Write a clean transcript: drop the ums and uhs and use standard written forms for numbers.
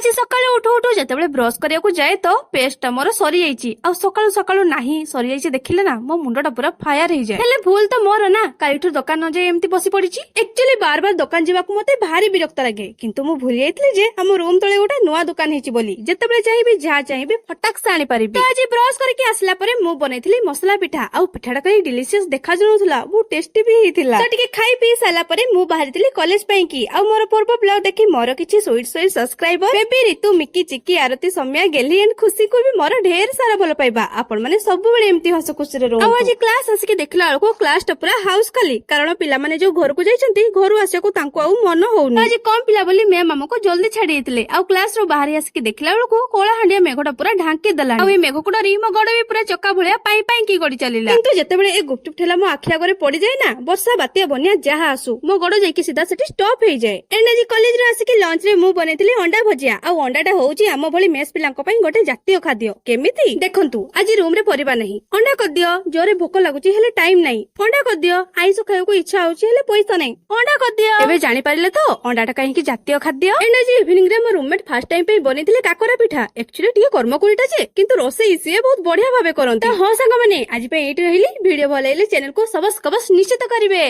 आज सकाळु उठु उठु जेतेबेले ब्रश करियाकु जाए तो पेस्ट मोर सरी जाइछि आ सकाळु सकाळु नाही सरी जाइछि देखिले ना मो मुंडटा पूरा फायर हो जाए। हेले भूल तो मोर ना कालिठु दुकान न जाए एमती बसी पड़िछि। एक्चुअली बार बार दुकान जीवाकु मते भारी विरक्त लागे किंतु मु भूली जाइतली जे हम रूम तळे गोटे नुवा दुकान हेछि बोली जेतेबेले चाहिबी जा चाहिबी फटाक से आनी परिबी। तो आज ब्रश करके आसला परे मु बनैथिली मसला पिठा आ पिठाटा कई डिलीशियस देखा जणुथला बहुत टेस्टी भी हेतिला। तो टिके खाई पी साला परे मु बाहरितली कॉलेज पई की आ मोर पर्व ब्लॉग देखि मोर किछि स्वीट स्वीट सब्सक्राइबर बेबी ऋतु मिकी चिकी आरती सौम्या गेली एंड खुशी को भी मोर ढेर सारा भल पाइबा आपण माने सब बेले एम्ति हस खुशी रे रहू। आज क्लास आसिके देखला अलको क्लास टा पूरा हाउस खाली कारण पिला माने जो घर को जाइछंती घर आसिया को तांको आ मन होउनी। आज कम पिला बोली मैम हमको जल्दी छाडी देथिले आ क्लास रो बाहर आसिके देखला अलको कोला हांडिया मेघटा पूरा ढांकी देला आ ए मेघ को डरी मो गड भी पूरा चक्का भलिया पाई पाई की गडी चलीला। किंतु जेतेबेले ए गुपचुप ठेला मो आखिया करे पड़ी जाय ना वर्षा बात्या बन्या जहा आसु मो गड जाय कि सीधा सेठी स्टॉप हे जाय। एंड आज कॉलेज रे आसिके लंच रे मु बनेथिली अंडा भजिया आ अंडाटा होउची आम भली मेस पिलांको पई गोटे जातीय खाद्य केमिति देखंतु आज रूम रे परिबा नहीं अंडा कर दियो जोरे भोक लागुची हेले टाइम नहीं अंडा कर दियो आइस खायको इच्छा होउची हेले पैसा नहीं अंडा कर दियो। एबे जानि पारिले तो अंडाटा काहे कि जातीय खाद्य। एंड आज इवनिंग रे मो रूममेट फर्स्ट टाइम पे बनेथिले काकरा पिठा एक्चुअली टिके कर्मकुरीटा जे किंतु रोसे इसे बहुत बढ़िया भाबे करंती। हो संग माने आज पे एठी रहिली वीडियो भल लागले चैनल को सब्सक्राइब निश्चित करिवे।